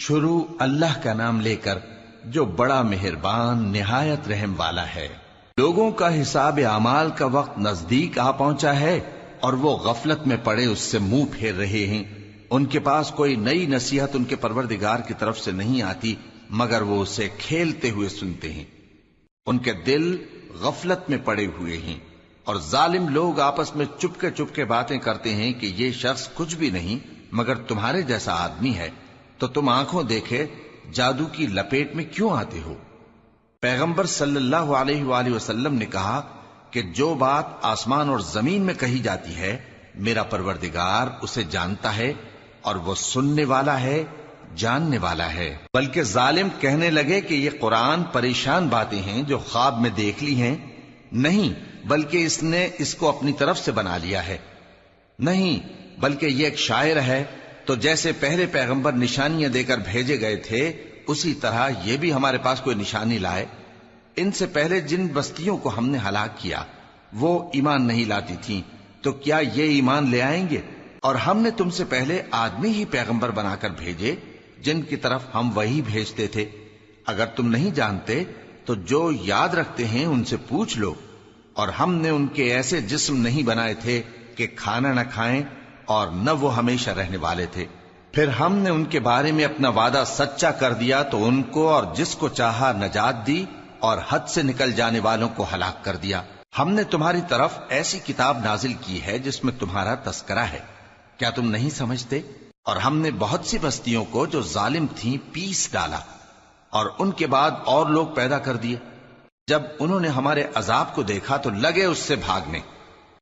شروع اللہ کا نام لے کر جو بڑا مہربان نہایت رحم والا ہے۔ لوگوں کا حساب اعمال کا وقت نزدیک آ پہنچا ہے اور وہ غفلت میں پڑے اس سے منہ پھیر رہے ہیں۔ ان کے پاس کوئی نئی نصیحت ان کے پروردگار کی طرف سے نہیں آتی مگر وہ اسے کھیلتے ہوئے سنتے ہیں۔ ان کے دل غفلت میں پڑے ہوئے ہیں اور ظالم لوگ آپس میں چپکے باتیں کرتے ہیں کہ یہ شخص کچھ بھی نہیں مگر تمہارے جیسا آدمی ہے، تو تم آنکھوں دیکھے جادو کی لپیٹ میں کیوں آتے ہو؟ پیغمبر صلی اللہ علیہ وآلہ وسلم نے کہا کہ جو بات آسمان اور زمین میں کہی جاتی ہے میرا پروردگار اسے جانتا ہے اور وہ سننے والا ہے، جاننے والا ہے۔ بلکہ ظالم کہنے لگے کہ یہ قرآن پریشان باتیں ہیں جو خواب میں دیکھ لی ہیں، نہیں بلکہ اس نے اس کو اپنی طرف سے بنا لیا ہے، نہیں بلکہ یہ ایک شاعر ہے۔ تو جیسے پہلے پیغمبر نشانیاں دے کر بھیجے گئے تھے اسی طرح یہ بھی ہمارے پاس کوئی نشانی لائے۔ ان سے پہلے جن بستیوں کو ہم نے ہلاک کیا وہ ایمان نہیں لاتی تھیں، تو کیا یہ ایمان لے آئیں گے؟ اور ہم نے تم سے پہلے آدمی ہی پیغمبر بنا کر بھیجے جن کی طرف ہم وہی بھیجتے تھے۔ اگر تم نہیں جانتے تو جو یاد رکھتے ہیں ان سے پوچھ لو۔ اور ہم نے ان کے ایسے جسم نہیں بنائے تھے کہ کھانا نہ کھائیں اور نہ وہ ہمیشہ رہنے والے تھے۔ پھر ہم نے ان کے بارے میں اپنا وعدہ سچا کر دیا تو ان کو اور جس کو چاہا نجات دی اور حد سے نکل جانے والوں کو ہلاک کر دیا۔ ہم نے تمہاری طرف ایسی کتاب نازل کی ہے جس میں تمہارا تذکرہ ہے، کیا تم نہیں سمجھتے؟ اور ہم نے بہت سی بستیوں کو جو ظالم تھیں پیس ڈالا اور ان کے بعد اور لوگ پیدا کر دیے۔ جب انہوں نے ہمارے عذاب کو دیکھا تو لگے اس سے بھاگنے۔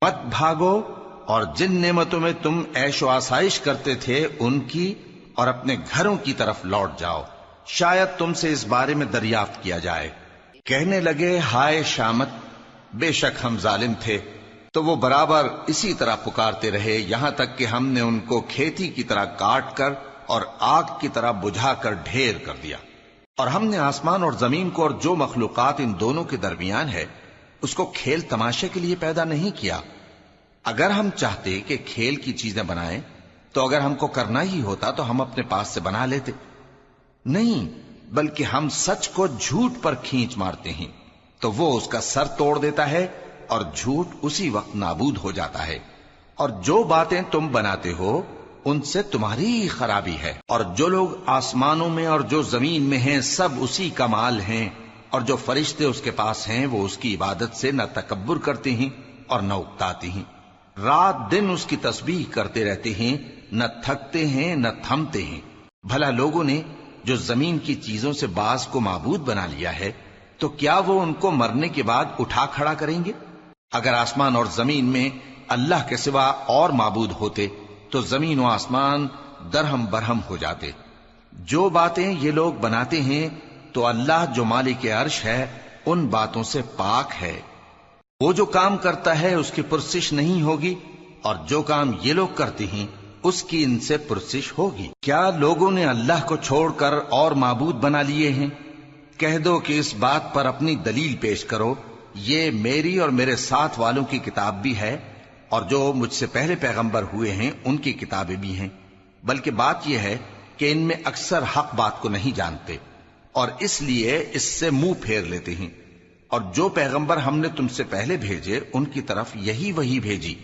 مت بھاگو اور جن نعمتوں میں تم عیش و آسائش کرتے تھے ان کی اور اپنے گھروں کی طرف لوٹ جاؤ، شاید تم سے اس بارے میں دریافت کیا جائے۔ کہنے لگے ہائے شامت، بے شک ہم ظالم تھے۔ تو وہ برابر اسی طرح پکارتے رہے یہاں تک کہ ہم نے ان کو کھیتی کی طرح کاٹ کر اور آگ کی طرح بجھا کر ڈھیر کر دیا۔ اور ہم نے آسمان اور زمین کو اور جو مخلوقات ان دونوں کے درمیان ہے اس کو کھیل تماشے کے لیے پیدا نہیں کیا۔ اگر ہم چاہتے کہ کھیل کی چیزیں بنائیں تو اگر ہم کو کرنا ہی ہوتا تو ہم اپنے پاس سے بنا لیتے، نہیں بلکہ ہم سچ کو جھوٹ پر کھینچ مارتے ہیں تو وہ اس کا سر توڑ دیتا ہے اور جھوٹ اسی وقت نابود ہو جاتا ہے۔ اور جو باتیں تم بناتے ہو ان سے تمہاری ہی خرابی ہے۔ اور جو لوگ آسمانوں میں اور جو زمین میں ہیں سب اسی کا مال ہیں، اور جو فرشتے اس کے پاس ہیں وہ اس کی عبادت سے نہ تکبر کرتے ہیں اور نہ اکتاتے ہیں۔ رات دن اس کی تسبیح کرتے رہتے ہیں، نہ تھکتے ہیں نہ تھمتے ہیں۔ بھلا لوگوں نے جو زمین کی چیزوں سے بعض کو معبود بنا لیا ہے تو کیا وہ ان کو مرنے کے بعد اٹھا کھڑا کریں گے؟ اگر آسمان اور زمین میں اللہ کے سوا اور معبود ہوتے تو زمین و آسمان درہم برہم ہو جاتے۔ جو باتیں یہ لوگ بناتے ہیں تو اللہ جو مالک عرش ہے ان باتوں سے پاک ہے۔ وہ جو کام کرتا ہے اس کی پرسش نہیں ہوگی، اور جو کام یہ لوگ کرتے ہیں اس کی ان سے پرسش ہوگی۔ کیا لوگوں نے اللہ کو چھوڑ کر اور معبود بنا لیے ہیں؟ کہہ دو کہ اس بات پر اپنی دلیل پیش کرو، یہ میری اور میرے ساتھ والوں کی کتاب بھی ہے اور جو مجھ سے پہلے پیغمبر ہوئے ہیں ان کی کتابیں بھی ہیں۔ بلکہ بات یہ ہے کہ ان میں اکثر حق بات کو نہیں جانتے اور اس لیے اس سے منہ پھیر لیتے ہیں۔ اور جو پیغمبر ہم نے تم سے پہلے بھیجے ان کی طرف یہی وحی بھیجی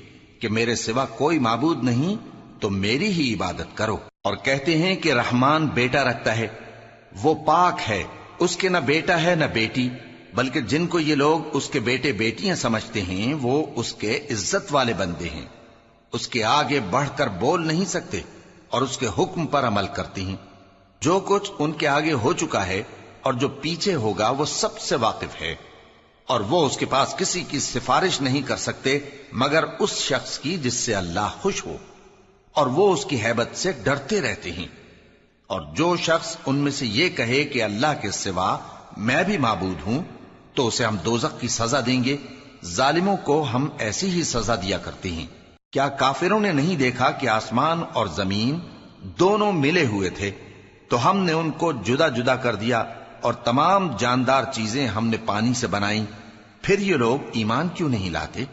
کہ میرے سوا کوئی معبود نہیں تو میری ہی عبادت کرو۔ اور کہتے ہیں کہ رحمان بیٹا رکھتا ہے، وہ پاک ہے، اس کے نہ بیٹا ہے نہ بیٹی، بلکہ جن کو یہ لوگ اس کے بیٹے بیٹیاں سمجھتے ہیں وہ اس کے عزت والے بندے ہیں۔ اس کے آگے بڑھ کر بول نہیں سکتے اور اس کے حکم پر عمل کرتے ہیں۔ جو کچھ ان کے آگے ہو چکا ہے اور جو پیچھے ہوگا وہ سب سے واقف ہے، اور وہ اس کے پاس کسی کی سفارش نہیں کر سکتے مگر اس شخص کی جس سے اللہ خوش ہو، اور وہ اس کی ہیبت سے ڈرتے رہتے ہیں۔ اور جو شخص ان میں سے یہ کہے کہ اللہ کے سوا میں بھی معبود ہوں تو اسے ہم دوزخ کی سزا دیں گے۔ ظالموں کو ہم ایسی ہی سزا دیا کرتے ہیں۔ کیا کافروں نے نہیں دیکھا کہ آسمان اور زمین دونوں ملے ہوئے تھے تو ہم نے ان کو جدا جدا کر دیا، اور تمام جاندار چیزیں ہم نے پانی سے بنائیں، پھر یہ لوگ ایمان کیوں نہیں لاتے؟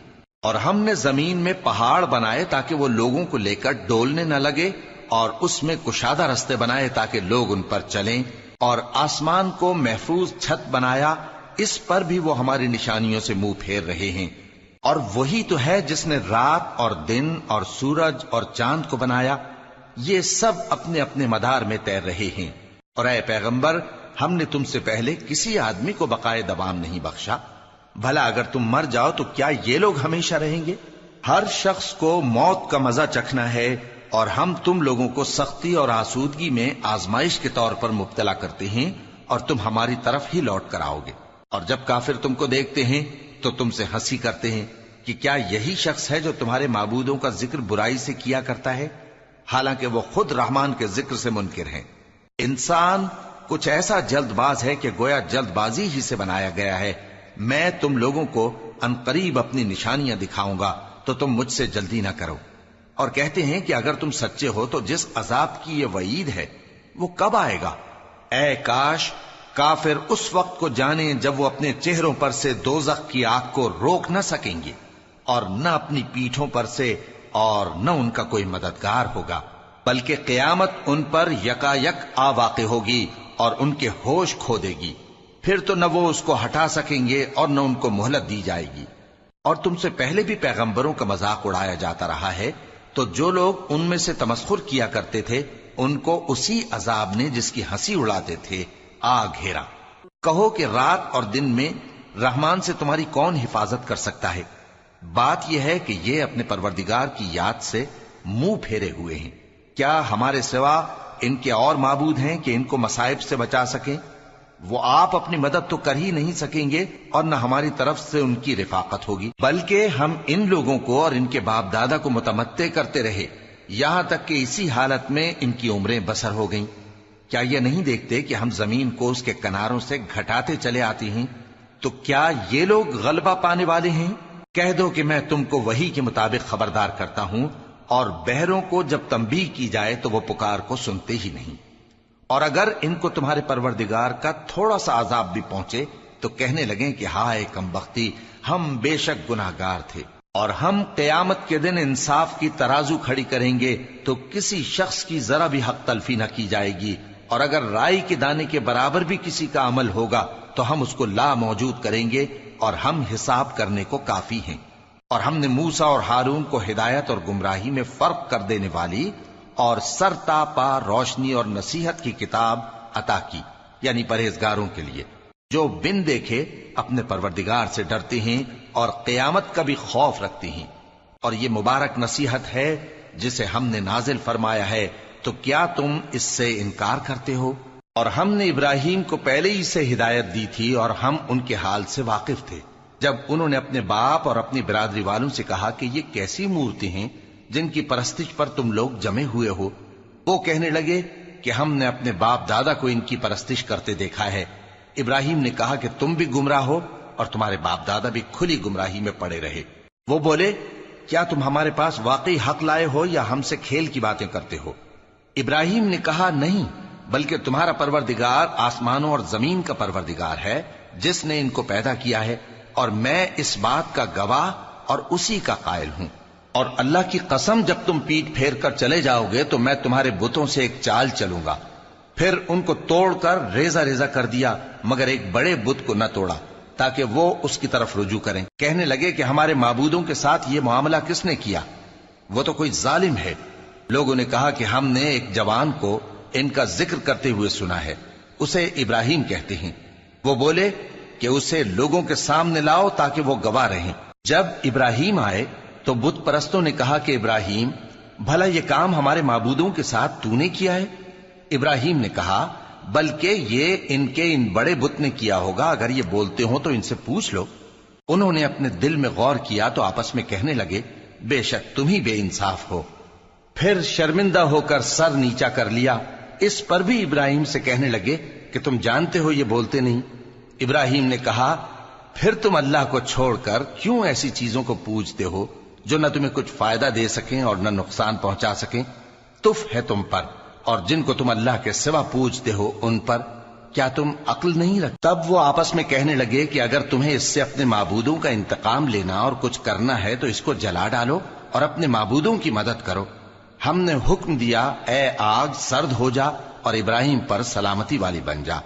اور ہم نے زمین میں پہاڑ بنائے تاکہ وہ لوگوں کو لے کر ڈولنے نہ لگے، اور اس میں کشادہ رستے بنائے تاکہ لوگ ان پر چلیں، اور آسمان کو محفوظ چھت بنایا، اس پر بھی وہ ہماری نشانیوں سے منہ پھیر رہے ہیں۔ اور وہی تو ہے جس نے رات اور دن اور سورج اور چاند کو بنایا، یہ سب اپنے اپنے مدار میں تیر رہے ہیں۔ اور اے پیغمبر، ہم نے تم سے پہلے کسی آدمی کو بقائے دوام نہیں بخشا، بھلا اگر تم مر جاؤ تو کیا یہ لوگ ہمیشہ رہیں گے؟ ہر شخص کو موت کا مزہ چکھنا ہے، اور ہم تم لوگوں کو سختی اور آسودگی میں آزمائش کے طور پر مبتلا کرتے ہیں، اور تم ہماری طرف ہی لوٹ کر آؤ گے۔ اور جب کافر تم کو دیکھتے ہیں تو تم سے ہنسی کرتے ہیں کہ کیا یہی شخص ہے جو تمہارے معبودوں کا ذکر برائی سے کیا کرتا ہے، حالانکہ وہ خود رحمان کے ذکر سے منکر ہیں۔ انسان کچھ ایسا جلد باز ہے کہ گویا جلد بازی ہی سے بنایا گیا ہے۔ میں تم لوگوں کو عنقریب اپنی نشانیاں دکھاؤں گا تو تم مجھ سے جلدی نہ کرو۔ اور کہتے ہیں کہ اگر تم سچے ہو تو جس عذاب کی یہ وعید ہے وہ کب آئے گا؟ اے کاش کافر اس وقت کو جانیں جب وہ اپنے چہروں پر سے دوزخ کی آگ کو روک نہ سکیں گے، اور نہ اپنی پیٹھوں پر سے، اور نہ ان کا کوئی مددگار ہوگا، بلکہ قیامت ان پر یکا یک آ واقع ہوگی اور ان کے ہوش کھو دے گی۔ پھر تو نہ وہ اس کو ہٹا سکیں گے اور نہ ان کو مہلت دی جائے گی۔ اور تم سے پہلے بھی پیغمبروں کا مذاق اڑایا جاتا رہا ہے، تو جو لوگ ان میں سے تمسخر کیا کرتے تھے ان کو اسی عذاب نے جس کی ہنسی اڑاتے تھے آ گھیرا۔ کہو کہ رات اور دن میں رحمان سے تمہاری کون حفاظت کر سکتا ہے؟ بات یہ ہے کہ یہ اپنے پروردگار کی یاد سے منہ پھیرے ہوئے ہیں۔ کیا ہمارے سوا ان کے اور معبود ہیں کہ ان کو مصائب سے بچا سکیں؟ وہ آپ اپنی مدد تو کر ہی نہیں سکیں گے، اور نہ ہماری طرف سے ان کی رفاقت ہوگی، بلکہ ہم ان لوگوں کو اور ان کے باپ دادا کو متمتع کرتے رہے، یہاں تک کہ اسی حالت میں ان کی عمریں بسر ہو گئیں۔ کیا یہ نہیں دیکھتے کہ ہم زمین کو اس کے کناروں سے گھٹاتے چلے آتے ہیں؟ تو کیا یہ لوگ غلبہ پانے والے ہیں؟ کہہ دو کہ میں تم کو وحی کے مطابق خبردار کرتا ہوں، اور بہروں کو جب تنبیہ کی جائے تو وہ پکار کو سنتے ہی نہیں۔ اور اگر ان کو تمہارے پروردگار کا تھوڑا سا عذاب بھی پہنچے تو کہنے لگیں کہ ہائے کمبختی، ہم بے شک گناہگار تھے۔ اور ہم قیامت کے دن انصاف کی ترازو کھڑی کریں گے تو کسی شخص کی ذرا بھی حق تلفی نہ کی جائے گی، اور اگر رائی کے دانے کے برابر بھی کسی کا عمل ہوگا تو ہم اس کو لا موجود کریں گے، اور ہم حساب کرنے کو کافی ہیں۔ اور ہم نے موسیٰ اور ہارون کو ہدایت اور گمراہی میں فرق کر دینے والی اور سر تا پا روشنی اور نصیحت کی کتاب عطا کی، یعنی پرہیزگاروں کے لیے جو بن دیکھے اپنے پروردگار سے ڈرتے ہیں اور قیامت کا بھی خوف رکھتے ہیں۔ اور یہ مبارک نصیحت ہے جسے ہم نے نازل فرمایا ہے، تو کیا تم اس سے انکار کرتے ہو؟ اور ہم نے ابراہیم کو پہلے ہی سے ہدایت دی تھی، اور ہم ان کے حال سے واقف تھے جب انہوں نے اپنے باپ اور اپنی برادری والوں سے کہا کہ یہ کیسی مورتی ہیں جن کی پرستش پر تم لوگ جمے ہوئے ہو۔ وہ کہنے لگے کہ ہم نے اپنے باپ دادا کو ان کی پرستش کرتے دیکھا ہے۔ ابراہیم نے کہا کہ تم بھی گمراہ ہو اور تمہارے باپ دادا بھی کھلی گمراہی میں پڑے رہے۔ وہ بولے کیا تم ہمارے پاس واقعی حق لائے ہو یا ہم سے کھیل کی باتیں کرتے ہو؟ ابراہیم نے کہا نہیں، بلکہ تمہارا پروردگار آسمانوں اور زمین کا پروردگار ہے جس نے ان کو پیدا کیا ہے، اور میں اس بات کا گواہ اور اسی کا قائل ہوں۔ اور اللہ کی قسم جب تم پیٹ پھیر کر چلے جاؤ گے تو میں تمہارے بتوں سے ایک چال چلوں گا۔ پھر ان کو توڑ کر ریزہ ریزہ کر دیا، مگر ایک بڑے بت کو نہ توڑا تاکہ وہ اس کی طرف رجوع کریں۔ کہنے لگے کہ ہمارے معبودوں کے ساتھ یہ معاملہ کس نے کیا؟ وہ تو کوئی ظالم ہے۔ لوگوں نے کہا کہ ہم نے ایک جوان کو ان کا ذکر کرتے ہوئے سنا ہے، اسے ابراہیم کہتے ہیں۔ وہ بولے کہ اسے لوگوں کے سامنے لاؤ تاکہ وہ گواہ رہیں۔ جب ابراہیم آئے تو بت پرستوں نے کہا کہ ابراہیم، بھلا یہ کام ہمارے معبودوں کے ساتھ تو نے کیا ہے؟ ابراہیم نے کہا بلکہ یہ ان بڑے بت نے کیا ہوگا، اگر یہ بولتے ہوں تو ان سے پوچھ لو۔ انہوں نے اپنے دل میں غور کیا تو آپس میں کہنے لگے بے شک تم ہی بے انصاف ہو۔ پھر شرمندہ ہو کر سر نیچا کر لیا۔ اس پر بھی ابراہیم سے کہنے لگے کہ تم جانتے ہو یہ بولتے نہیں۔ ابراہیم نے کہا پھر تم اللہ کو چھوڑ کر کیوں ایسی چیزوں کو پوجتے ہو جو نہ تمہیں کچھ فائدہ دے سکیں اور نہ نقصان پہنچا سکیں؟ تف ہے تم پر اور جن کو تم اللہ کے سوا پوجتے ہو ان پر، کیا تم عقل نہیں رکھتے؟ تب وہ آپس میں کہنے لگے کہ اگر تمہیں اس سے اپنے معبودوں کا انتقام لینا اور کچھ کرنا ہے تو اس کو جلا ڈالو اور اپنے معبودوں کی مدد کرو۔ ہم نے حکم دیا اے آگ سرد ہو جا اور ابراہیم پر سلامتی والی بن جا۔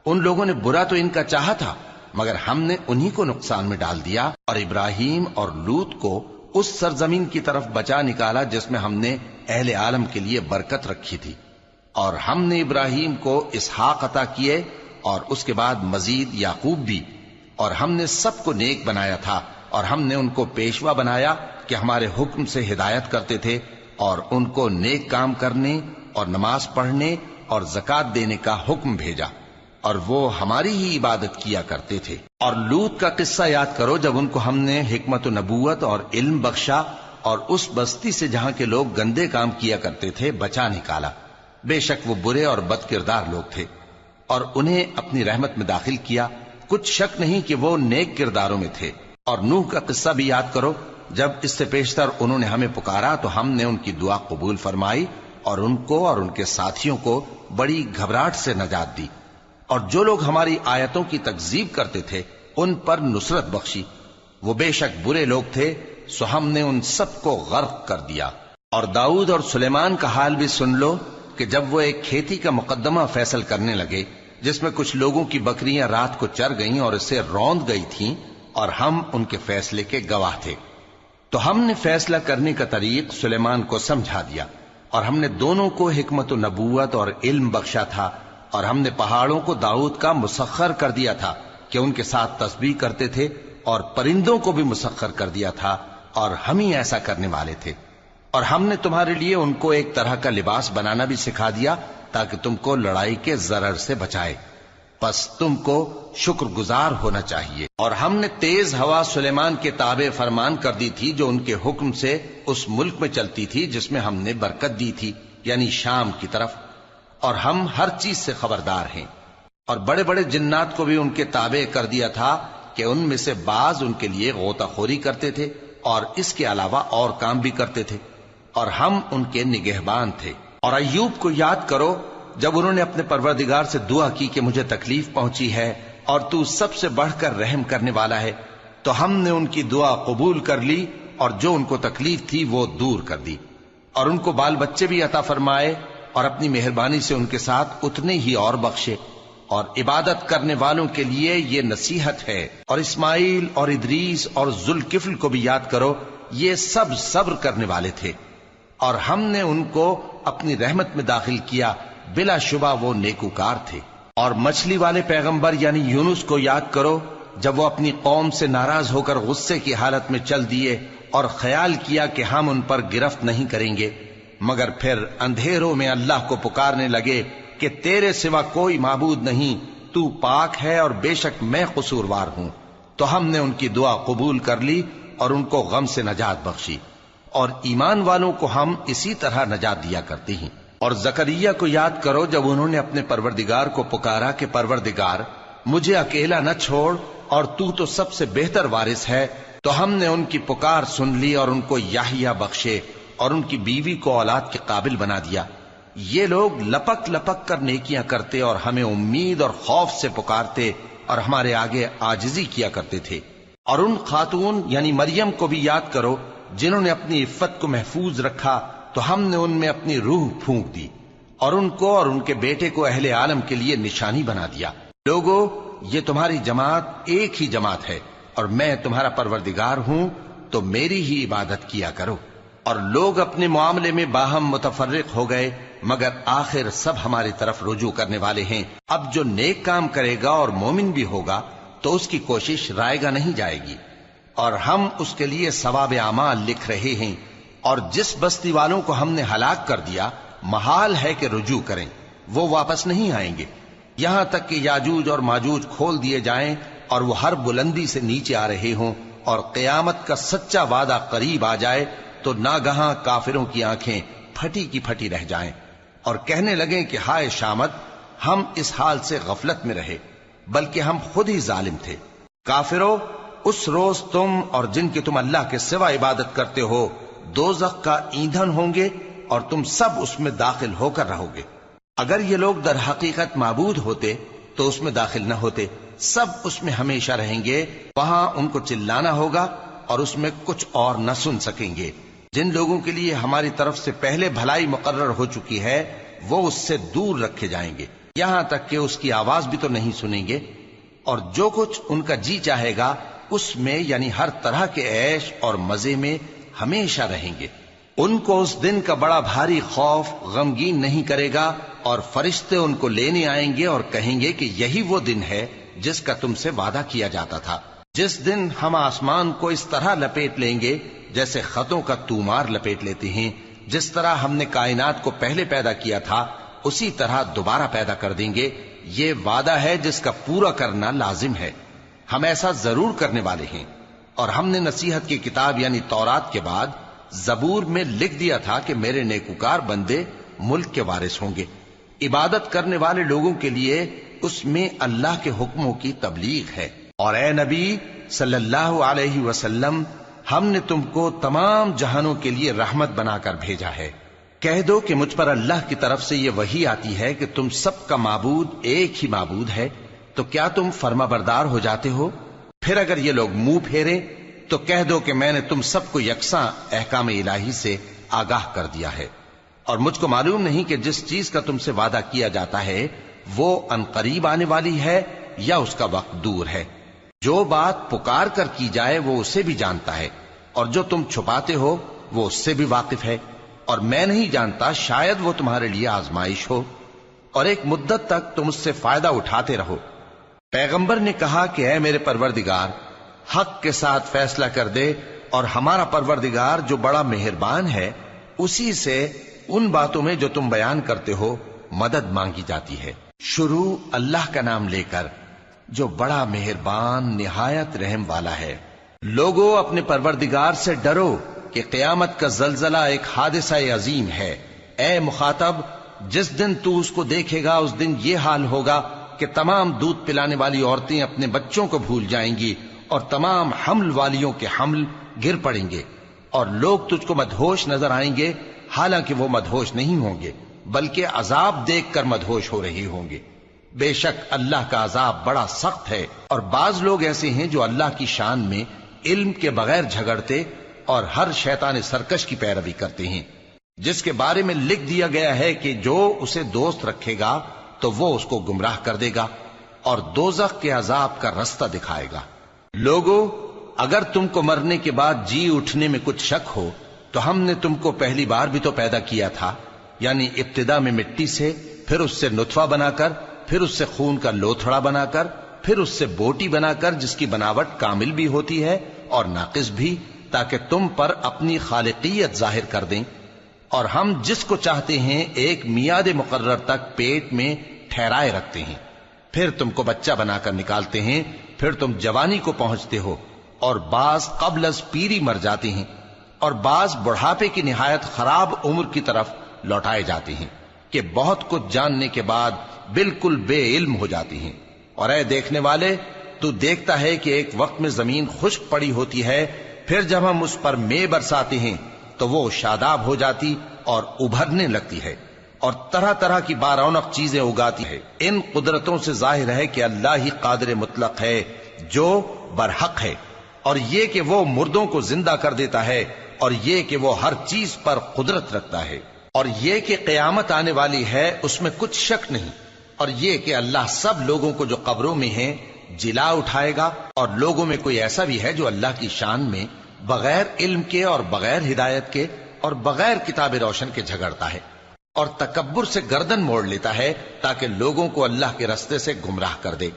ان لوگوں نے برا تو ان کا چاہا تھا، مگر ہم نے انہی کو نقصان میں ڈال دیا اور ابراہیم اور لوط کو اس سرزمین کی طرف بچا نکالا جس میں ہم نے اہل عالم کے لیے برکت رکھی تھی۔ اور ہم نے ابراہیم کو اسحاق عطا کیے اور اس کے بعد مزید یعقوب بھی، اور ہم نے سب کو نیک بنایا تھا، اور ہم نے ان کو پیشوا بنایا کہ ہمارے حکم سے ہدایت کرتے تھے، اور ان کو نیک کام کرنے اور نماز پڑھنے اور زکوٰۃ دینے کا حکم بھیجا، اور وہ ہماری ہی عبادت کیا کرتے تھے۔ اور لوط کا قصہ یاد کرو جب ان کو ہم نے حکمت و نبوت اور علم بخشا اور اس بستی سے جہاں کے لوگ گندے کام کیا کرتے تھے بچا نکالا۔ بے شک وہ برے اور بد کردار لوگ تھے، اور انہیں اپنی رحمت میں داخل کیا، کچھ شک نہیں کہ وہ نیک کرداروں میں تھے۔ اور نوح کا قصہ بھی یاد کرو جب اس سے پیشتر انہوں نے ہمیں پکارا تو ہم نے ان کی دعا قبول فرمائی اور ان کو اور ان کے ساتھیوں کو بڑی گھبراہٹ سے نجات دی، اور جو لوگ ہماری آیتوں کی تکذیب کرتے تھے ان پر نصرت بخشی۔ وہ بے شک برے لوگ تھے، سو ہم نے ان سب کو غرق کر دیا۔ اور داؤد اور سلیمان کا حال بھی سن لو کہ جب وہ ایک کھیتی کا مقدمہ فیصل کرنے لگے جس میں کچھ لوگوں کی بکریاں رات کو چر گئیں اور اسے روند گئی تھیں، اور ہم ان کے فیصلے کے گواہ تھے، تو ہم نے فیصلہ کرنے کا طریق سلیمان کو سمجھا دیا، اور ہم نے دونوں کو حکمت و نبوت اور علم بخشا تھا، اور ہم نے پہاڑوں کو داؤد کا مسخر کر دیا تھا کہ ان کے ساتھ تسبیح کرتے تھے، اور پرندوں کو بھی مسخر کر دیا تھا، اور ہم ہی ایسا کرنے والے تھے۔ اور ہم نے تمہارے لیے ان کو ایک طرح کا لباس بنانا بھی سکھا دیا تاکہ تم کو لڑائی کے ضرر سے بچائے، پس تم کو شکر گزار ہونا چاہیے۔ اور ہم نے تیز ہوا سلیمان کے تابع فرمان کر دی تھی جو ان کے حکم سے اس ملک میں چلتی تھی جس میں ہم نے برکت دی تھی، یعنی شام کی طرف، اور ہم ہر چیز سے خبردار ہیں۔ اور بڑے بڑے جنات کو بھی ان کے تابع کر دیا تھا کہ ان میں سے بعض ان کے لیے غوطہ خوری کرتے تھے اور اس کے علاوہ اور کام بھی کرتے تھے، اور ہم ان کے نگہبان تھے۔ اور ایوب کو یاد کرو جب انہوں نے اپنے پروردگار سے دعا کی کہ مجھے تکلیف پہنچی ہے اور تو سب سے بڑھ کر رحم کرنے والا ہے، تو ہم نے ان کی دعا قبول کر لی اور جو ان کو تکلیف تھی وہ دور کر دی، اور ان کو بال بچے بھی عطا فرمائے، اور اپنی مہربانی سے ان کے ساتھ اتنے ہی اور بخشے۔ اور عبادت کرنے والوں کے لیے یہ نصیحت ہے۔ اور اسماعیل اور ادریس اور ذوالکفل کو بھی یاد کرو، یہ سب صبر کرنے والے تھے، اور ہم نے ان کو اپنی رحمت میں داخل کیا، بلا شبہ وہ نیکوکار تھے۔ اور مچھلی والے پیغمبر یعنی یونس کو یاد کرو جب وہ اپنی قوم سے ناراض ہو کر غصے کی حالت میں چل دیے اور خیال کیا کہ ہم ان پر گرفت نہیں کریں گے، مگر پھر اندھیروں میں اللہ کو پکارنے لگے کہ تیرے سوا کوئی معبود نہیں، تو پاک ہے اور بے شک میں قصوروار ہوں، تو ہم نے ان کی دعا قبول کر لی اور ان کو غم سے نجات بخشی، اور ایمان والوں کو ہم اسی طرح نجات دیا کرتے ہیں۔ اور زکریا کو یاد کرو جب انہوں نے اپنے پروردگار کو پکارا کہ پروردگار مجھے اکیلا نہ چھوڑ اور تو سب سے بہتر وارث ہے، تو ہم نے ان کی پکار سن لی اور ان کو یحییٰ بخشے اور ان کی بیوی کو اولاد کے قابل بنا دیا۔ یہ لوگ لپک لپک کر نیکیاں کرتے اور ہمیں امید اور خوف سے پکارتے اور ہمارے آگے عاجزی کیا کرتے تھے۔ اور ان خاتون یعنی مریم کو بھی یاد کرو جنہوں نے اپنی عفت کو محفوظ رکھا، تو ہم نے ان میں اپنی روح پھونک دی اور ان کو اور ان کے بیٹے کو اہل عالم کے لیے نشانی بنا دیا۔ لوگو، یہ تمہاری جماعت ایک ہی جماعت ہے اور میں تمہارا پروردگار ہوں، تو میری ہی عبادت کیا کرو۔ اور لوگ اپنے معاملے میں باہم متفرق ہو گئے، مگر آخر سب ہماری طرف رجوع کرنے والے ہیں۔ اب جو نیک کام کرے گا اور مومن بھی ہوگا تو اس کی کوشش رائے گا نہیں جائے گی، اور ہم اس کے لیے ثواب اعمال لکھ رہے ہیں۔ اور جس بستی والوں کو ہم نے ہلاک کر دیا، محال ہے کہ رجوع کریں، وہ واپس نہیں آئیں گے، یہاں تک کہ یاجوج اور ماجوج کھول دیے جائیں اور وہ ہر بلندی سے نیچے آ رہے ہوں، اور قیامت کا سچا وعدہ قریب آ جائے تو ناگہاں کافروں کی آنکھیں پھٹی کی پھٹی رہ جائیں اور کہنے لگیں کہ ہائے شامت، ہم اس حال سے غفلت میں رہے، بلکہ ہم خود ہی ظالم تھے۔ کافرو، اس روز تم اور جن کی تم اللہ کے سوا عبادت کرتے ہو دوزخ کا ایندھن ہوں گے، اور تم سب اس میں داخل ہو کر رہو گے۔ اگر یہ لوگ در حقیقت معبود ہوتے تو اس میں داخل نہ ہوتے، سب اس میں ہمیشہ رہیں گے، وہاں ان کو چلانا ہوگا اور اس میں کچھ اور نہ سن سکیں گے۔ جن لوگوں کے لیے ہماری طرف سے پہلے بھلائی مقرر ہو چکی ہے وہ اس سے دور رکھے جائیں گے، یہاں تک کہ اس کی آواز بھی تو نہیں سنیں گے، اور جو کچھ ان کا جی چاہے گا اس میں یعنی ہر طرح کے عیش اور مزے میں ہمیشہ رہیں گے۔ ان کو اس دن کا بڑا بھاری خوف غمگین نہیں کرے گا، اور فرشتے ان کو لینے آئیں گے اور کہیں گے کہ یہی وہ دن ہے جس کا تم سے وعدہ کیا جاتا تھا، جس دن ہم آسمان کو اس طرح لپیٹ لیں گے جیسے خطوں کا تومار لپیٹ لیتے ہیں، جس طرح ہم نے کائنات کو پہلے پیدا کیا تھا اسی طرح دوبارہ پیدا کر دیں گے۔ یہ وعدہ ہے جس کا پورا کرنا لازم ہے، ہم ایسا ضرور کرنے والے ہیں۔ اور ہم نے نصیحت کی کتاب یعنی تورات کے بعد زبور میں لکھ دیا تھا کہ میرے نیکوکار بندے ملک کے وارث ہوں گے۔ عبادت کرنے والے لوگوں کے لیے اس میں اللہ کے حکموں کی تبلیغ ہے۔ اور اے نبی صلی اللہ علیہ وسلم، ہم نے تم کو تمام جہانوں کے لیے رحمت بنا کر بھیجا ہے۔ کہہ دو کہ مجھ پر اللہ کی طرف سے یہ وحی آتی ہے کہ تم سب کا معبود ایک ہی معبود ہے، تو کیا تم فرما بردار ہو جاتے ہو؟ پھر اگر یہ لوگ منہ پھیریں تو کہہ دو کہ میں نے تم سب کو یکساں احکام الہی سے آگاہ کر دیا ہے، اور مجھ کو معلوم نہیں کہ جس چیز کا تم سے وعدہ کیا جاتا ہے وہ عنقریب آنے والی ہے یا اس کا وقت دور ہے۔ جو بات پکار کر کی جائے وہ اسے بھی جانتا ہے، اور جو تم چھپاتے ہو وہ اس سے بھی واقف ہے، اور میں نہیں جانتا شاید وہ تمہارے لیے آزمائش ہو، اور ایک مدت تک تم اس سے فائدہ اٹھاتے رہو۔ پیغمبر نے کہا کہ اے میرے پروردگار، حق کے ساتھ فیصلہ کر دے، اور ہمارا پروردگار جو بڑا مہربان ہے اسی سے ان باتوں میں جو تم بیان کرتے ہو مدد مانگی جاتی ہے۔ شروع اللہ کا نام لے کر جو بڑا مہربان نہایت رحم والا ہے۔ لوگو اپنے پروردگار سے ڈرو کہ قیامت کا زلزلہ ایک حادثہ عظیم ہے۔ اے مخاطب، جس دن تو اس کو دیکھے گا اس دن یہ حال ہوگا کہ تمام دودھ پلانے والی عورتیں اپنے بچوں کو بھول جائیں گی، اور تمام حمل والیوں کے حمل گر پڑیں گے، اور لوگ تجھ کو مدہوش نظر آئیں گے، حالانکہ وہ مدہوش نہیں ہوں گے بلکہ عذاب دیکھ کر مدہوش ہو رہے ہوں گے۔ بے شک اللہ کا عذاب بڑا سخت ہے۔ اور بعض لوگ ایسے ہیں جو اللہ کی شان میں علم کے بغیر جھگڑتے اور ہر شیطان سرکش کی پیروی کرتے ہیں، جس کے بارے میں لکھ دیا گیا ہے کہ جو اسے دوست رکھے گا تو وہ اس کو گمراہ کر دے گا اور دوزخ کے عذاب کا رستہ دکھائے گا۔ لوگو، اگر تم کو مرنے کے بعد جی اٹھنے میں کچھ شک ہو تو ہم نے تم کو پہلی بار بھی تو پیدا کیا تھا، یعنی ابتدا میں مٹی سے، پھر اس سے نطفہ بنا کر، پھر اس سے خون کا لوتھڑا بنا کر، پھر اس سے بوٹی بنا کر جس کی بناوٹ کامل بھی ہوتی ہے اور ناقص بھی، تاکہ تم پر اپنی خالقیت ظاہر کر دیں۔ اور ہم جس کو چاہتے ہیں ایک میعاد مقرر تک پیٹ میں ٹھہرائے رکھتے ہیں، پھر تم کو بچہ بنا کر نکالتے ہیں، پھر تم جوانی کو پہنچتے ہو، اور بعض قبل از پیری مر جاتے ہیں، اور بعض بڑھاپے کی نہایت خراب عمر کی طرف لوٹائے جاتے ہیں کہ بہت کچھ جاننے کے بعد بالکل بے علم ہو جاتی ہیں۔ اور اے دیکھنے والے، تو دیکھتا ہے کہ ایک وقت میں زمین خشک پڑی ہوتی ہے، پھر جب ہم اس پر مے برساتے ہیں تو وہ شاداب ہو جاتی اور ابھرنے لگتی ہے، اور طرح طرح کی بارونق چیزیں اگاتی ہے۔ ان قدرتوں سے ظاہر ہے کہ اللہ ہی قادر مطلق ہے جو برحق ہے، اور یہ کہ وہ مردوں کو زندہ کر دیتا ہے، اور یہ کہ وہ ہر چیز پر قدرت رکھتا ہے، اور یہ کہ قیامت آنے والی ہے اس میں کچھ شک نہیں، اور یہ کہ اللہ سب لوگوں کو جو قبروں میں ہیں جلا اٹھائے گا۔ اور لوگوں میں کوئی ایسا بھی ہے جو اللہ کی شان میں بغیر علم کے اور بغیر ہدایت کے اور بغیر کتاب روشن کے جھگڑتا ہے، اور تکبر سے گردن موڑ لیتا ہے تاکہ لوگوں کو اللہ کے رستے سے گمراہ کر دے۔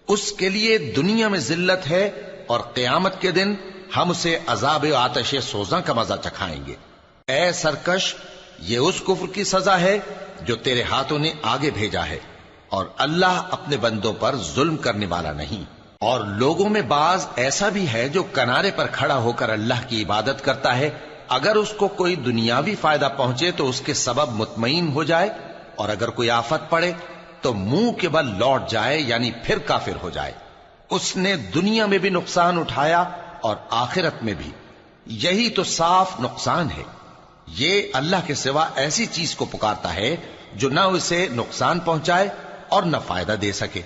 اس کے لیے دنیا میں ذلت ہے، اور قیامت کے دن ہم اسے عذاب آتش سوزاں کا مزہ چکھائیں گے۔ اے سرکش، یہ اس کفر کی سزا ہے جو تیرے ہاتھوں نے آگے بھیجا ہے، اور اللہ اپنے بندوں پر ظلم کرنے والا نہیں۔ اور لوگوں میں بعض ایسا بھی ہے جو کنارے پر کھڑا ہو کر اللہ کی عبادت کرتا ہے، اگر اس کو کوئی دنیاوی فائدہ پہنچے تو اس کے سبب مطمئن ہو جائے، اور اگر کوئی آفت پڑے تو منہ کے بل لوٹ جائے، یعنی پھر کافر ہو جائے۔ اس نے دنیا میں بھی نقصان اٹھایا اور آخرت میں بھی، یہی تو صاف نقصان ہے۔ یہ اللہ کے سوا ایسی چیز کو پکارتا ہے جو نہ اسے نقصان پہنچائے اور نہ فائدہ دے سکے،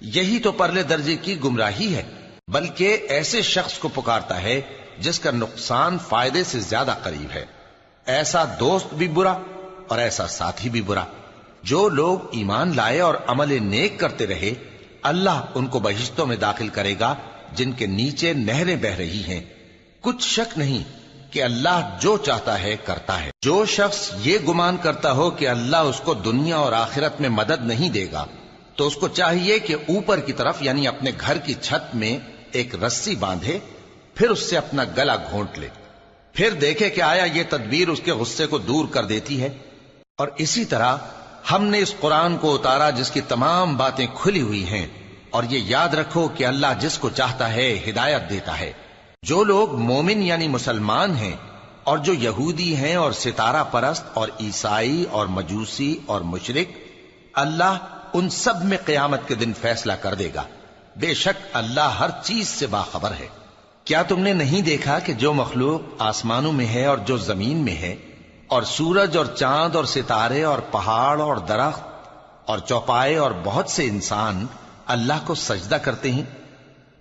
یہی تو پرلے درجے کی گمراہی ہے۔ بلکہ ایسے شخص کو پکارتا ہے جس کا نقصان فائدے سے زیادہ قریب ہے۔ ایسا دوست بھی برا اور ایسا ساتھی بھی برا۔ جو لوگ ایمان لائے اور عمل نیک کرتے رہے، اللہ ان کو بہشتوں میں داخل کرے گا جن کے نیچے نہریں بہ رہی ہیں۔ کچھ شک نہیں کہ اللہ جو چاہتا ہے کرتا ہے۔ جو شخص یہ گمان کرتا ہو کہ اللہ اس کو دنیا اور آخرت میں مدد نہیں دے گا، تو اس کو چاہیے کہ اوپر کی طرف یعنی اپنے گھر کی چھت میں ایک رسی باندھے، پھر اس سے اپنا گلا گھونٹ لے، پھر دیکھے کہ آیا یہ تدبیر اس کے غصے کو دور کر دیتی ہے۔ اور اسی طرح ہم نے اس قرآن کو اتارا جس کی تمام باتیں کھلی ہوئی ہیں، اور یہ یاد رکھو کہ اللہ جس کو چاہتا ہے ہدایت دیتا ہے۔ جو لوگ مومن یعنی مسلمان ہیں اور جو یہودی ہیں اور ستارہ پرست اور عیسائی اور مجوسی اور مشرک، اللہ ان سب میں قیامت کے دن فیصلہ کر دے گا۔ بے شک اللہ ہر چیز سے باخبر ہے۔ کیا تم نے نہیں دیکھا کہ جو مخلوق آسمانوں میں ہے اور جو زمین میں ہے، اور سورج اور چاند اور ستارے اور پہاڑ اور درخت اور چوپائے اور بہت سے انسان اللہ کو سجدہ کرتے ہیں،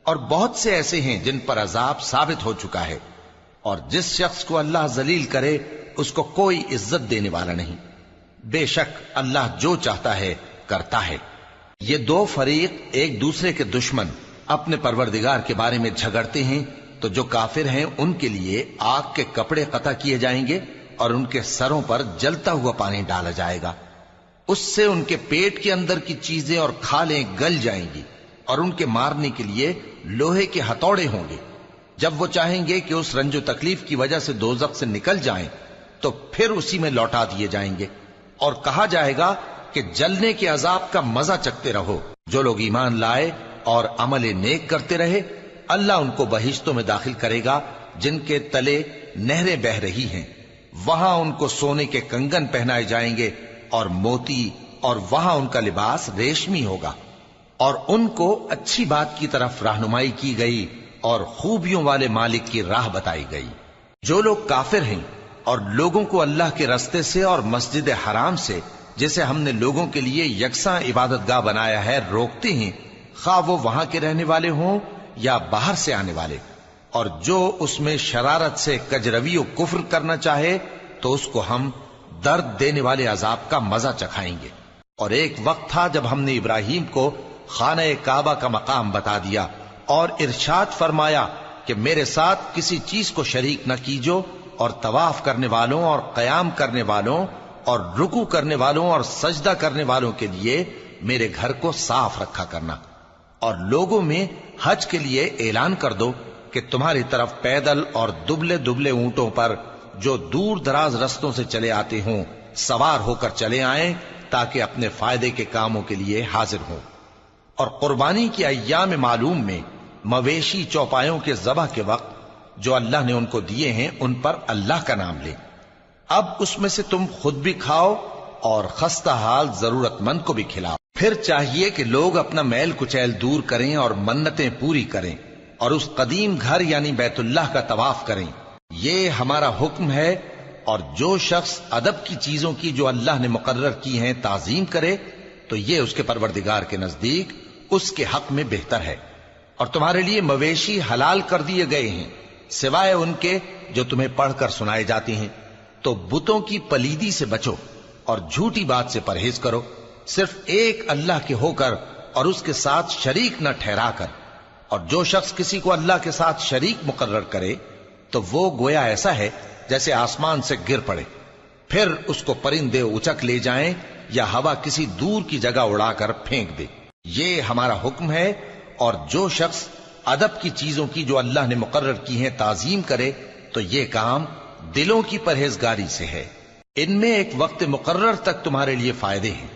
اور بہت سے ایسے ہیں جن پر عذاب ثابت ہو چکا ہے، اور جس شخص کو اللہ ذلیل کرے اس کو کوئی عزت دینے والا نہیں۔ بے شک اللہ جو چاہتا ہے کرتا ہے۔ یہ دو فریق ایک دوسرے کے دشمن اپنے پروردگار کے بارے میں جھگڑتے ہیں، تو جو کافر ہیں ان کے لیے آگ کے کپڑے قطع کیے جائیں گے اور ان کے سروں پر جلتا ہوا پانی ڈالا جائے گا۔ اس سے ان کے پیٹ کے اندر کی چیزیں اور کھالیں گل جائیں گی، اور ان کے مارنے کے لیے لوہے کے ہتھوڑے ہوں گے۔ جب وہ چاہیں گے کہ اس رنج و تکلیف کی وجہ سے دوزخ سے نکل جائیں تو پھر اسی میں لوٹا دیے جائیں گے، اور کہا جائے گا کہ جلنے کے عذاب کا مزہ چکھتے رہو۔ جو لوگ ایمان لائے اور عمل نیک کرتے رہے، اللہ ان کو بہشتوں میں داخل کرے گا جن کے تلے نہریں بہ رہی ہیں۔ وہاں ان کو سونے کے کنگن پہنائے جائیں گے اور موتی، اور وہاں ان کا لباس ریشمی ہوگا، اور ان کو اچھی بات کی طرف رہنمائی کی گئی اور خوبیوں والے مالک کی راہ بتائی گئی۔ جو لوگ کافر ہیں اور لوگوں کو اللہ کے رستے سے اور مسجد حرام سے، جسے ہم نے لوگوں کے لیے یکساں عبادت گاہ بنایا ہے، روکتے ہیں، خواہ وہ وہاں کے رہنے والے ہوں یا باہر سے آنے والے، اور جو اس میں شرارت سے کجروی و کفر کرنا چاہے تو اس کو ہم درد دینے والے عذاب کا مزہ چکھائیں گے۔ اور ایک وقت تھا جب ہم نے ابراہیم کو خانہ کعبہ کا مقام بتا دیا اور ارشاد فرمایا کہ میرے ساتھ کسی چیز کو شریک نہ کیجو، اور طواف کرنے والوں اور قیام کرنے والوں اور رکوع کرنے والوں اور سجدہ کرنے والوں کے لیے میرے گھر کو صاف رکھا کرنا۔ اور لوگوں میں حج کے لیے اعلان کر دو کہ تمہاری طرف پیدل اور دبلے دبلے اونٹوں پر جو دور دراز رستوں سے چلے آتے ہوں سوار ہو کر چلے آئیں، تاکہ اپنے فائدے کے کاموں کے لیے حاضر ہوں۔ اور قربانی کی ایام معلوم میں مویشی چوپایوں کے ذبح کے وقت جو اللہ نے ان کو دیے ہیں ان پر اللہ کا نام لیں۔ اب اس میں سے تم خود بھی کھاؤ اور خستہ حال ضرورت مند کو بھی کھلاؤ۔ پھر چاہیے کہ لوگ اپنا میل کچیل دور کریں اور منتیں پوری کریں، اور اس قدیم گھر یعنی بیت اللہ کا طواف کریں۔ یہ ہمارا حکم ہے، اور جو شخص ادب کی چیزوں کی جو اللہ نے مقرر کی ہیں تعظیم کرے تو یہ اس کے پروردگار کے نزدیک اس کے حق میں بہتر ہے۔ اور تمہارے لیے مویشی حلال کر دیے گئے ہیں سوائے ان کے جو تمہیں پڑھ کر سنائے جاتے ہیں۔ تو بتوں کی پلیدی سے بچو اور جھوٹی بات سے پرہیز کرو، صرف ایک اللہ کے ہو کر اور اس کے ساتھ شریک نہ ٹھہرا کر۔ اور جو شخص کسی کو اللہ کے ساتھ شریک مقرر کرے تو وہ گویا ایسا ہے جیسے آسمان سے گر پڑے، پھر اس کو پرندے اچک لے جائیں یا ہوا کسی دور کی جگہ اڑا کر پھینک دے۔ یہ ہمارا حکم ہے، اور جو شخص ادب کی چیزوں کی جو اللہ نے مقرر کی ہیں تعظیم کرے تو یہ کام دلوں کی پرہیزگاری سے ہے۔ ان میں ایک وقت مقرر تک تمہارے لیے فائدے ہیں،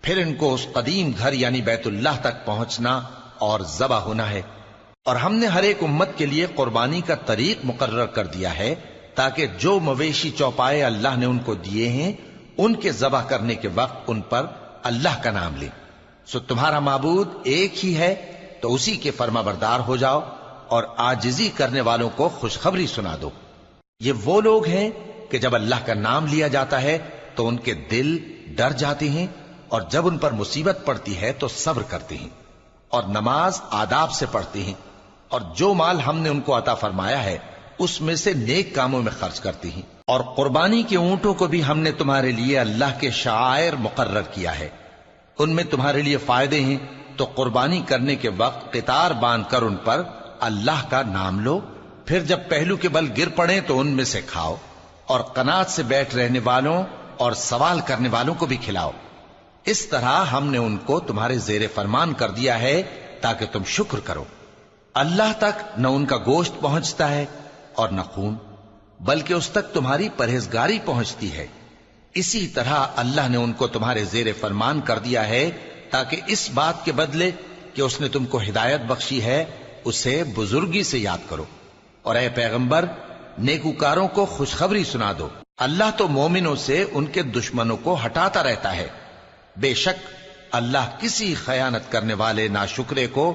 پھر ان کو اس قدیم گھر یعنی بیت اللہ تک پہنچنا اور ذبح ہونا ہے۔ اور ہم نے ہر ایک امت کے لیے قربانی کا طریق مقرر کر دیا ہے، تاکہ جو مویشی چوپائے اللہ نے ان کو دیے ہیں ان کے ذبح کرنے کے وقت ان پر اللہ کا نام لیں۔ سو تمہارا معبود ایک ہی ہے، تو اسی کے فرما بردار ہو جاؤ، اور عاجزی کرنے والوں کو خوشخبری سنا دو۔ یہ وہ لوگ ہیں کہ جب اللہ کا نام لیا جاتا ہے تو ان کے دل ڈر جاتے ہیں، اور جب ان پر مصیبت پڑتی ہے تو صبر کرتے ہیں، اور نماز آداب سے پڑھتے ہیں۔ اور جو مال ہم نے ان کو عطا فرمایا ہے اس میں سے نیک کاموں میں خرچ کرتی ہیں، اور قربانی کے اونٹوں کو بھی ہم نے تمہارے لیے اللہ کے شعائر مقرر کیا ہے، ان میں تمہارے لیے فائدے ہیں، تو قربانی کرنے کے وقت قطار باندھ کر ان پر اللہ کا نام لو، پھر جب پہلو کے بل گر پڑیں تو ان میں سے کھاؤ، اور قناعت سے بیٹھ رہنے والوں اور سوال کرنے والوں کو بھی کھلاؤ۔ اس طرح ہم نے ان کو تمہارے زیر فرمان کر دیا ہے تاکہ تم شکر کرو۔ اللہ تک نہ ان کا گوشت پہنچتا ہے اور نہ خون، بلکہ اس تک تمہاری پرہیزگاری پہنچتی ہے۔ اسی طرح اللہ نے ان کو تمہارے زیر فرمان کر دیا ہے تاکہ اس بات کے بدلے کہ اس نے تم کو ہدایت بخشی ہے اسے بزرگی سے یاد کرو۔ اور اے پیغمبر، نیکوکاروں کو خوشخبری سنا دو، اللہ تو مومنوں سے ان کے دشمنوں کو ہٹاتا رہتا ہے۔ بے شک اللہ کسی خیانت کرنے والے ناشکرے کو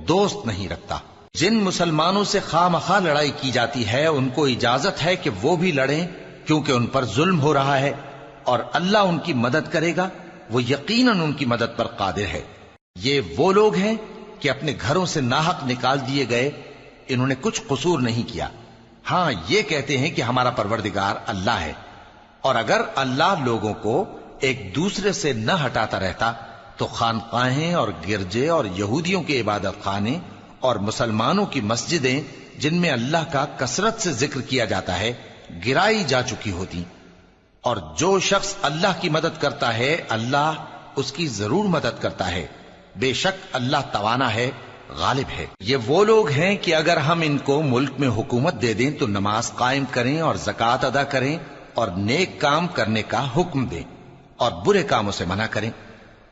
دوست نہیں رکھتا۔ جن مسلمانوں سے خواہ مخواہ لڑائی کی جاتی ہے ان کو اجازت ہے کہ وہ بھی لڑیں، کیونکہ ان پر ظلم ہو رہا ہے، اور اللہ ان کی مدد کرے گا، وہ یقیناً ان کی مدد پر قادر ہے۔ یہ وہ لوگ ہیں کہ اپنے گھروں سے ناحق نکال دیے گئے، انہوں نے کچھ قصور نہیں کیا، ہاں یہ کہتے ہیں کہ ہمارا پروردگار اللہ ہے۔ اور اگر اللہ لوگوں کو ایک دوسرے سے نہ ہٹاتا رہتا تو خانقاہیں اور گرجے اور یہودیوں کے عبادت خانے اور مسلمانوں کی مسجدیں جن میں اللہ کا کثرت سے ذکر کیا جاتا ہے گرائی جا چکی ہوتی۔ اور جو شخص اللہ کی مدد کرتا ہے اللہ اس کی ضرور مدد کرتا ہے، بے شک اللہ توانا ہے، غالب ہے۔ یہ وہ لوگ ہیں کہ اگر ہم ان کو ملک میں حکومت دے دیں تو نماز قائم کریں اور زکوٰۃ ادا کریں اور نیک کام کرنے کا حکم دیں اور برے کاموں سے منع کریں،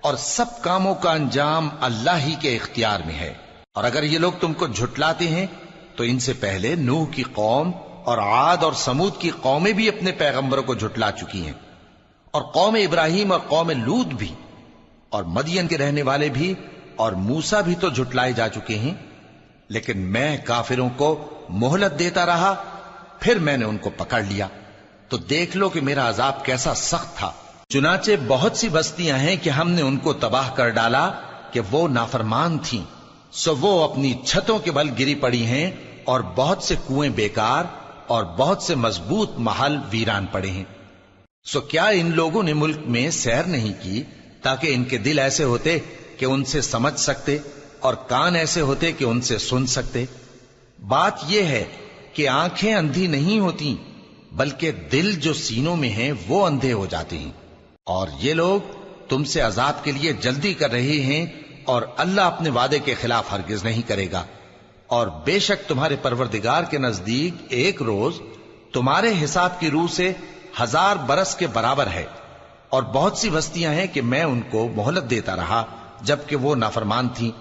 اور سب کاموں کا انجام اللہ ہی کے اختیار میں ہے۔ اور اگر یہ لوگ تم کو جھٹلاتے ہیں تو ان سے پہلے نوح کی قوم اور عاد اور سمود کی قومیں بھی اپنے پیغمبروں کو جھٹلا چکی ہیں، اور قوم ابراہیم اور قوم لوط بھی، اور مدین کے رہنے والے بھی، اور موسیٰ بھی تو جھٹلائے جا چکے ہیں۔ لیکن میں کافروں کو مہلت دیتا رہا، پھر میں نے ان کو پکڑ لیا، تو دیکھ لو کہ میرا عذاب کیسا سخت تھا۔ چنانچہ بہت سی بستیاں ہیں کہ ہم نے ان کو تباہ کر ڈالا کہ وہ نافرمان تھیں، سو وہ اپنی چھتوں کے بل گری پڑی ہیں، اور بہت سے کنویں بیکار اور بہت سے مضبوط محل ویران پڑے ہیں۔ سو کیا ان لوگوں نے ملک میں سیر نہیں کی تاکہ ان کے دل ایسے ہوتے کہ ان سے سمجھ سکتے اور کان ایسے ہوتے کہ ان سے سن سکتے؟ بات یہ ہے کہ آنکھیں اندھی نہیں ہوتی، بلکہ دل جو سینوں میں ہیں وہ اندھے ہو جاتے ہیں۔ اور یہ لوگ تم سے عذاب کے لیے جلدی کر رہے ہیں، اور اللہ اپنے وعدے کے خلاف ہرگز نہیں کرے گا۔ اور بے شک تمہارے پروردگار کے نزدیک ایک روز تمہارے حساب کی روح سے 1000 برس کے برابر ہے۔ اور بہت سی بستیاں ہیں کہ میں ان کو مہلت دیتا رہا جبکہ وہ نافرمان تھیں،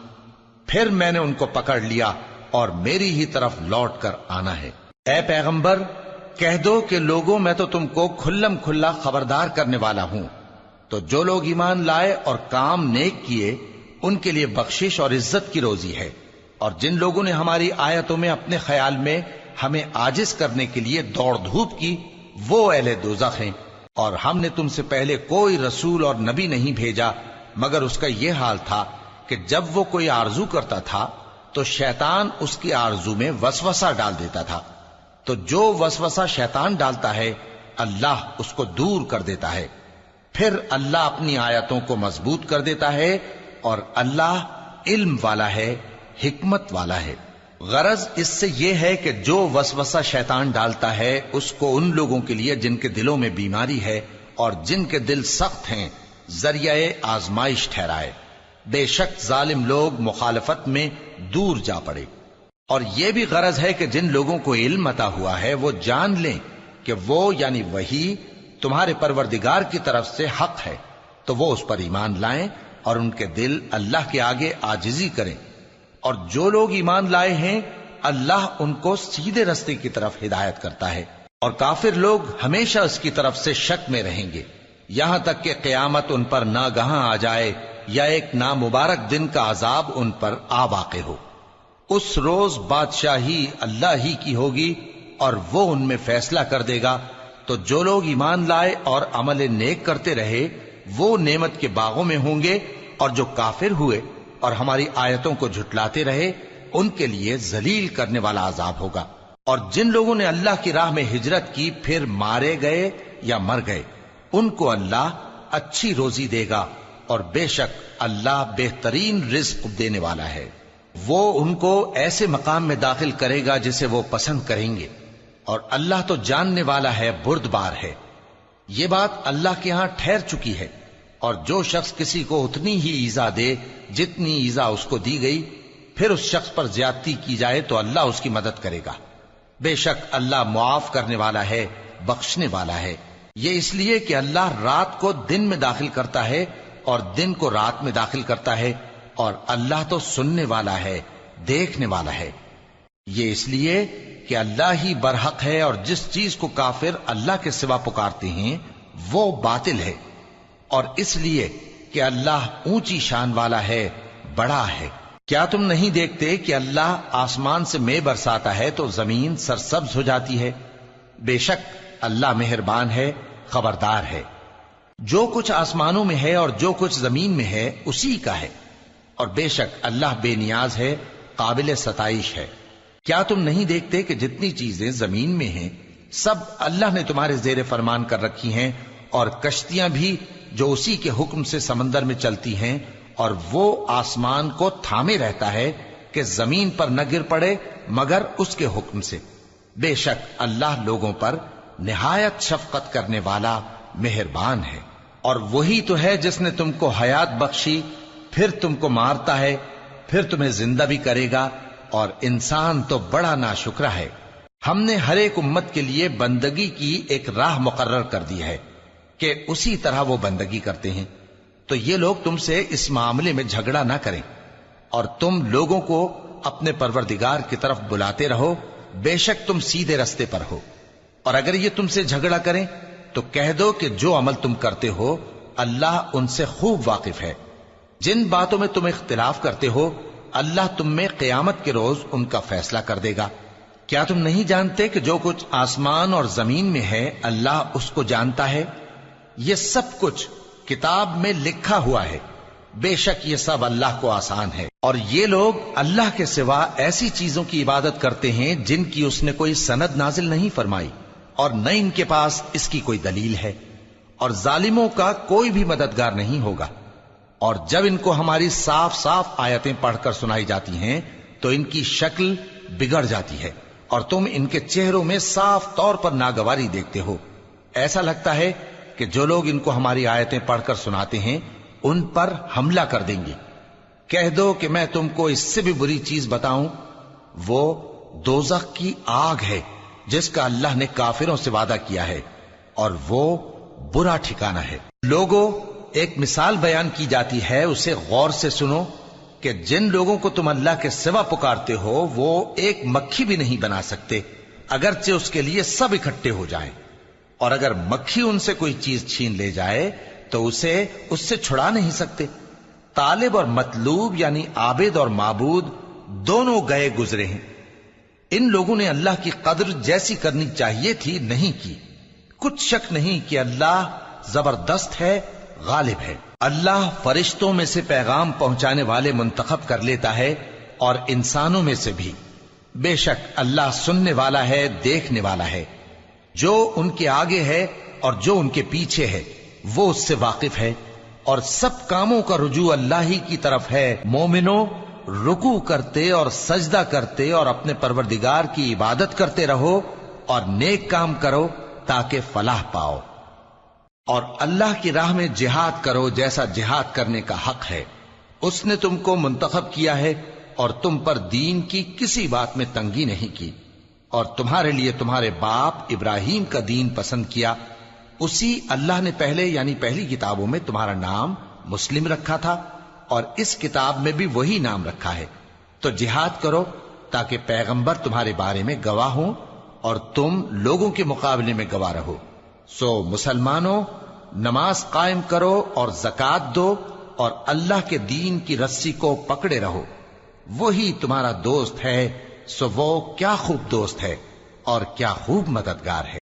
پھر میں نے ان کو پکڑ لیا اور میری ہی طرف لوٹ کر آنا ہے۔ اے پیغمبر، کہہ دو کہ لوگوں میں تو تم کو کھلم کھلا خبردار کرنے والا ہوں، تو جو لوگ ایمان لائے اور کام نیک کیے ان کے لیے بخشش اور عزت کی روزی ہے، اور جن لوگوں نے ہماری آیتوں میں اپنے خیال میں ہمیں عاجز کرنے کے لیے دوڑ دھوپ کی وہ اہل دوزخ ہیں۔ اور ہم نے تم سے پہلے کوئی رسول اور نبی نہیں بھیجا مگر اس کا یہ حال تھا کہ جب وہ کوئی آرزو کرتا تھا تو شیطان اس کی آرزو میں وسوسہ ڈال دیتا تھا، تو جو وسوسہ شیطان ڈالتا ہے اللہ اس کو دور کر دیتا ہے، پھر اللہ اپنی آیتوں کو مضبوط کر دیتا ہے، اور اللہ علم والا ہے، حکمت والا ہے۔ غرض اس سے یہ ہے کہ جو وسوسہ شیطان ڈالتا ہے اس کو ان لوگوں کے لیے جن کے دلوں میں بیماری ہے اور جن کے دل سخت ہیں ذریعہ آزمائش ٹھہرائے۔ بے شک ظالم لوگ مخالفت میں دور جا پڑے۔ اور یہ بھی غرض ہے کہ جن لوگوں کو علم عطا ہوا ہے وہ جان لیں کہ وہ یعنی وحی تمہارے پروردگار کی طرف سے حق ہے، تو وہ اس پر ایمان لائیں اور ان کے دل اللہ کے آگے عاجزی کریں۔ اور جو لوگ ایمان لائے ہیں اللہ ان کو سیدھے رستے کی طرف ہدایت کرتا ہے، اور کافر لوگ ہمیشہ اس کی طرف سے شک میں رہیں گے یہاں تک کہ قیامت ان پر ناگہاں آ جائے یا ایک نامبارک دن کا عذاب ان پر آ واقع ہو۔ اس روز بادشاہی اللہ ہی کی ہوگی اور وہ ان میں فیصلہ کر دے گا، تو جو لوگ ایمان لائے اور عمل نیک کرتے رہے وہ نعمت کے باغوں میں ہوں گے، اور جو کافر ہوئے اور ہماری آیتوں کو جھٹلاتے رہے ان کے لیے ذلیل کرنے والا عذاب ہوگا۔ اور جن لوگوں نے اللہ کی راہ میں ہجرت کی پھر مارے گئے یا مر گئے، ان کو اللہ اچھی روزی دے گا، اور بے شک اللہ بہترین رزق دینے والا ہے۔ وہ ان کو ایسے مقام میں داخل کرے گا جسے وہ پسند کریں گے، اور اللہ تو جاننے والا ہے، بردبار ہے۔ یہ بات اللہ کے ہاں ٹھہر چکی ہے، اور جو شخص کسی کو اتنی ہی ایذا دے جتنی ایذا اس کو دی گئی، پھر اس شخص پر زیادتی کی جائے تو اللہ اس کی مدد کرے گا۔ بے شک اللہ معاف کرنے والا ہے، بخشنے والا ہے۔ یہ اس لیے کہ اللہ رات کو دن میں داخل کرتا ہے اور دن کو رات میں داخل کرتا ہے، اور اللہ تو سننے والا ہے، دیکھنے والا ہے۔ یہ اس لیے کہ اللہ ہی برحق ہے، اور جس چیز کو کافر اللہ کے سوا پکارتے ہیں وہ باطل ہے، اور اس لیے کہ اللہ اونچی شان والا ہے، بڑا ہے۔ کیا تم نہیں دیکھتے کہ اللہ آسمان سے مے برساتا ہے تو زمین سرسبز ہو جاتی ہے؟ بے شک اللہ مہربان ہے، خبردار ہے۔ جو کچھ آسمانوں میں ہے اور جو کچھ زمین میں ہے اسی کا ہے، اور بے شک اللہ بے نیاز ہے، قابل ستائش ہے۔ کیا تم نہیں دیکھتے کہ جتنی چیزیں زمین میں ہیں سب اللہ نے تمہارے زیر فرمان کر رکھی ہیں، اور کشتیاں بھی جو اسی کے حکم سے سمندر میں چلتی ہیں، اور وہ آسمان کو تھامے رہتا ہے کہ زمین پر نہ گر پڑے مگر اس کے حکم سے۔ بے شک اللہ لوگوں پر نہایت شفقت کرنے والا مہربان ہے۔ اور وہی تو ہے جس نے تم کو حیات بخشی، پھر تم کو مارتا ہے، پھر تمہیں زندہ بھی کرے گا، اور انسان تو بڑا ناشکرا ہے۔ ہم نے ہر ایک امت کے لیے بندگی کی ایک راہ مقرر کر دی ہے کہ اسی طرح وہ بندگی کرتے ہیں، تو یہ لوگ تم سے اس معاملے میں جھگڑا نہ کریں، اور تم لوگوں کو اپنے پروردگار کی طرف بلاتے رہو، بے شک تم سیدھے رستے پر ہو۔ اور اگر یہ تم سے جھگڑا کریں تو کہہ دو کہ جو عمل تم کرتے ہو اللہ ان سے خوب واقف ہے۔ جن باتوں میں تم اختلاف کرتے ہو اللہ تم میں قیامت کے روز ان کا فیصلہ کر دے گا۔ کیا تم نہیں جانتے کہ جو کچھ آسمان اور زمین میں ہے اللہ اس کو جانتا ہے؟ یہ سب کچھ کتاب میں لکھا ہوا ہے، بے شک یہ سب اللہ کو آسان ہے۔ اور یہ لوگ اللہ کے سوا ایسی چیزوں کی عبادت کرتے ہیں جن کی اس نے کوئی سند نازل نہیں فرمائی، اور نہ ان کے پاس اس کی کوئی دلیل ہے، اور ظالموں کا کوئی بھی مددگار نہیں ہوگا۔ اور جب ان کو ہماری صاف صاف آیتیں پڑھ کر سنائی جاتی ہیں تو ان کی شکل بگڑ جاتی ہے، اور تم ان کے چہروں میں صاف طور پر ناگواری دیکھتے ہو۔ ایسا لگتا ہے کہ جو لوگ ان کو ہماری آیتیں پڑھ کر سناتے ہیں ان پر حملہ کر دیں گے۔ کہہ دو کہ میں تم کو اس سے بھی بری چیز بتاؤں، وہ دوزخ کی آگ ہے جس کا اللہ نے کافروں سے وعدہ کیا ہے، اور وہ برا ٹھکانہ ہے۔ لوگوں، ایک مثال بیان کی جاتی ہے، اسے غور سے سنو کہ جن لوگوں کو تم اللہ کے سوا پکارتے ہو وہ ایک مکھی بھی نہیں بنا سکتے اگرچہ اس کے لیے سب اکٹھے ہو جائیں، اور اگر مکھی ان سے کوئی چیز چھین لے جائے تو اسے اس سے چھڑا نہیں سکتے۔ طالب اور مطلوب یعنی عابد اور معبود دونوں گئے گزرے ہیں۔ ان لوگوں نے اللہ کی قدر جیسی کرنی چاہیے تھی نہیں کی۔ کچھ شک نہیں کہ اللہ زبردست ہے، غالب ہے۔ اللہ فرشتوں میں سے پیغام پہنچانے والے منتخب کر لیتا ہے اور انسانوں میں سے بھی۔ بے شک اللہ سننے والا ہے، دیکھنے والا ہے۔ جو ان کے آگے ہے اور جو ان کے پیچھے ہے وہ اس سے واقف ہے، اور سب کاموں کا رجوع اللہ ہی کی طرف ہے۔ مومنوں، رکوع کرتے اور سجدہ کرتے اور اپنے پروردگار کی عبادت کرتے رہو اور نیک کام کرو تاکہ فلاح پاؤ، اور اللہ کی راہ میں جہاد کرو جیسا جہاد کرنے کا حق ہے۔ اس نے تم کو منتخب کیا ہے اور تم پر دین کی کسی بات میں تنگی نہیں کی، اور تمہارے لیے تمہارے باپ ابراہیم کا دین پسند کیا۔ اسی اللہ نے پہلے یعنی پہلی کتابوں میں تمہارا نام مسلم رکھا تھا، اور اس کتاب میں بھی وہی نام رکھا ہے۔ تو جہاد کرو تاکہ پیغمبر تمہارے بارے میں گواہ ہوں اور تم لوگوں کے مقابلے میں گواہ رہو۔ سو مسلمانوں، نماز قائم کرو اور زکوٰۃ دو اور اللہ کے دین کی رسی کو پکڑے رہو، وہی تمہارا دوست ہے۔ سو وہ کیا خوب دوست ہے اور کیا خوب مددگار ہے۔